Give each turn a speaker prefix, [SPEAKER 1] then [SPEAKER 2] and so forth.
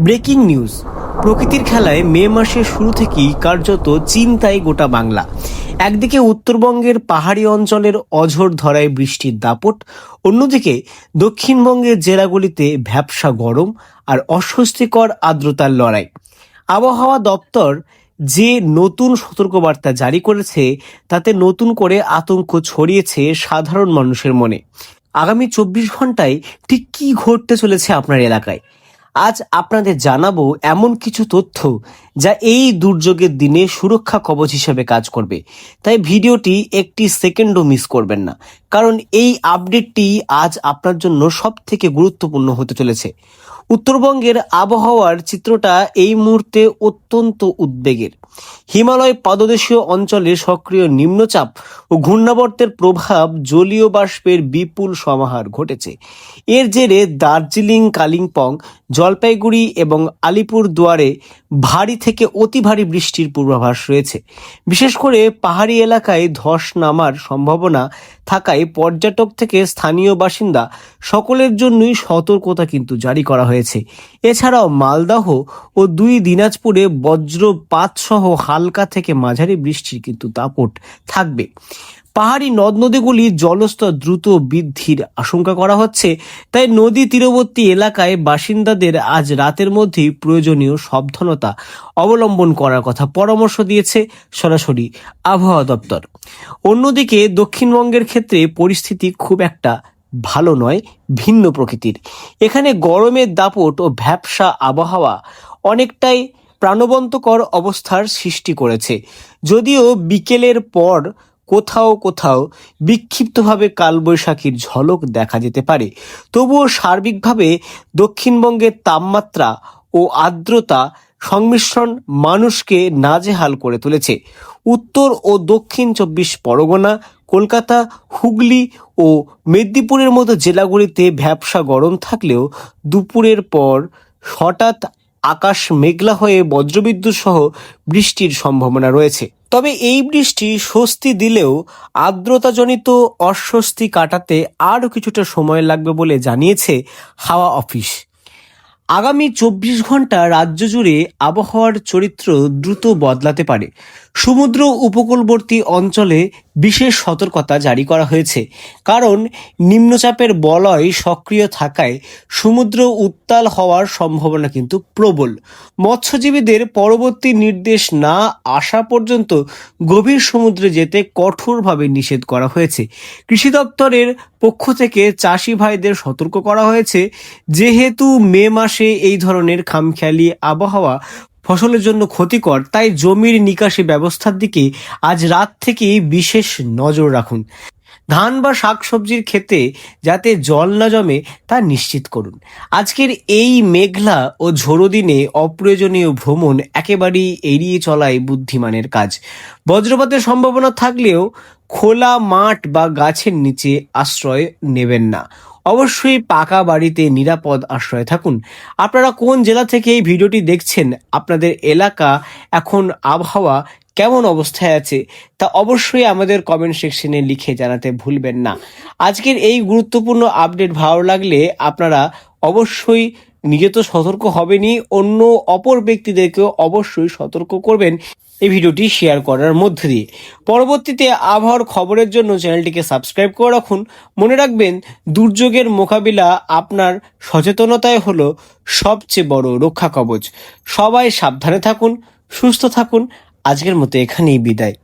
[SPEAKER 1] Breaking news. প্রকৃতির খেলায় মে মাসের শুরু থেকেই কার্যত চিন্তায় গোটা বাংলা। একদিকে উত্তরবঙ্গের পাহাড়ি অঞ্চলের অঝোর ধরায় বৃষ্টির দাপট, অন্যদিকে দক্ষিণবঙ্গের জেলাগুলিতে ভ্যাপসা গরম আর অস্বস্তিকর আর্দ্রতার লড়াই। আবহাওয়া দপ্তর যে নতুন সতর্কবার্তা জারি করেছে তাতে নতুন করে আতঙ্ক ছড়িয়েছে সাধারণ মানুষের মনে। আগামী 24 ঘন্টায় ঠিক কী ঘটতে চলেছে আপনার এলাকায়, আজ আপনাদের জানাবো এমন কিছু তথ্য যা এই দুর্যোগের দিনে সুরক্ষা কবচ হিসেবে কাজ করবে। তাই ভিডিওটি একটি সেকেন্ডও মিস করবেন না, কারণ এই আপডেটটি আজ আপনার জন্য সব থেকে গুরুত্বপূর্ণ হতে চলেছে। উত্তরবঙ্গের আবহাওয়ার চিত্রটা এই মুহূর্তে অত্যন্ত উদ্বেগের। হিমালয় পাদদেশীয় অঞ্চলে সক্রিয় নিম্নচাপ ও ঘূর্ণাবর্তের প্রভাব জলীয় বাষ্পের বিপুল সমাহার ঘটেছে। এর জেরে দার্জিলিং, কালিম্পং, জলপাইগুড়ি এবং আলিপুরদুয়ারে ভারী থেকে অতি ভারী বৃষ্টির পূর্বাভাস রয়েছে। বিশেষ করে পাহাড়ি এলাকায় ধস নামার সম্ভাবনা থাকায় পর্যটক থেকে স্থানীয় বাসিন্দা সকলের জন্যই সতর্কতা কিন্তু জারি করা হয়েছে। এছাড়াও মালদহ ও 2 দিনাজপুরে বজ্রপাত সহ হালকা থেকে মাঝারি বৃষ্টির কিন্তু দাপট থাকবে। পাহাড়ি নদ নদীগুলির জলস্তর দ্রুত বৃদ্ধির আশঙ্কা করা হচ্ছে, তাই নদী তীরবর্তী এলাকায় বাসিন্দাদের আজ রাতের মধ্যেই প্রয়োজনীয় সাবধানতা অবলম্বন করার কথা পরামর্শ দিয়েছে সরাসরি আবহাওয়া দপ্তর। অন্যদিকে দক্ষিণবঙ্গের ক্ষেত্রে পরিস্থিতি খুব একটা ভালো নয়, ভিন্ন প্রকৃতির। এখানে গরমের দাপট ও ভ্যাপসা আবহাওয়া অনেকটাই প্রাণবন্তকর অবস্থার সৃষ্টি করেছে। যদিও বিকেলের পর কোথাও কোথাও বিক্ষিপ্তভাবে কালবৈশাখীর ঝলক দেখা যেতে পারে, তবুও সার্বিকভাবে দক্ষিণবঙ্গের তাপমাত্রা ও আর্দ্রতা সংমিশ্রণ মানুষকে নাজেহাল করে তুলেছে। উত্তর ও দক্ষিণ 24 পরগনা, কলকাতা, হুগলি ও মেদিনীপুরের মতো জেলাগুলিতে ভ্যাপসা গরম থাকলেও দুপুরের পর হঠাৎ আকাশ মেঘলা হয়ে বজ্রবিদ্যুৎ সহ বৃষ্টির সম্ভাবনা রয়েছে। তবে এই বৃষ্টি স্বস্তি দিলেও আর্দ্রতাজনিত অস্বস্তি কাটাতে আরও কিছুটা সময় লাগবে বলে জানিয়েছে হাওয়া অফিস। আগামী 24 ঘন্টা রাজ্য জুড়ে আবহাওয়ার চরিত্র দ্রুত বদলাতে পারে। সমুদ্র উপকূলবর্তী অঞ্চলে বিশেষ সতর্কতা জারি করা হয়েছে, কারণ নিম্নচাপের বলয় সক্রিয় থাকায় সমুদ্র উত্তাল হওয়ার সম্ভাবনা কিন্তু প্রবল। মৎস্যজীবীদের পরবর্তী নির্দেশ না আসা পর্যন্ত গভীর সমুদ্রে যেতে কঠোরভাবে নিষেধ করা হয়েছে। কৃষি দপ্তরের পক্ষ থেকে চাষি ভাইদের সতর্ক করা হয়েছে, যেহেতু মে মাসে এই ধরনের খামখেয়ালি আবহাওয়া ফসলের জন্য ক্ষতিকর, তাই জমির নিকাশি ব্যবস্থার দিকে আজ রাত থেকেই বিশেষ নজর রাখুন। ধান বা শাকসবজির ক্ষেতে যাতে জল না জমে তা নিশ্চিত করুন। আজকের এই মেঘলা ও ঝোড়ো দিনে অপ্রয়োজনীয় ভ্রমণ একেবারেই এড়িয়ে চলাই বুদ্ধিমানের কাজ। বজ্রপাতের সম্ভাবনা থাকলেও খোলা মাঠ বা গাছের নিচে আশ্রয় নেবেন না। অবশ্যই পাকা বাড়িতে নিরাপদ আশ্রয়ে থাকুন। আপনারা কোন জেলা থেকে এই ভিডিওটি দেখছেন, আপনাদের এলাকা এখন আবহাওয়া কেমন অবস্থায় আছে তা অবশ্যই আমাদের কমেন্ট সেকশনে লিখে জানাতে ভুলবেন না। আজকের এই গুরুত্বপূর্ণ আপডেট ভালো লাগলে আপনারা অবশ্যই নিজে তো সতর্ক হবেনই, অন্য অপর ব্যক্তিদেরকেও অবশ্যই সতর্ক করবেন এই ভিডিওটি শেয়ার করার মধ্যে দিয়ে। পরবর্তীতে আবহাওয়ার খবরের জন্য চ্যানেলটিকে সাবস্ক্রাইব করে রাখুন। মনে রাখবেন, দুর্যোগের মোকাবিলা আপনার সচেতনতায় হলো সবচেয়ে বড় রক্ষা কবচ। সবাই সাবধানে থাকুন, সুস্থ থাকুন। আজকের মতো এখানেই বিদায়।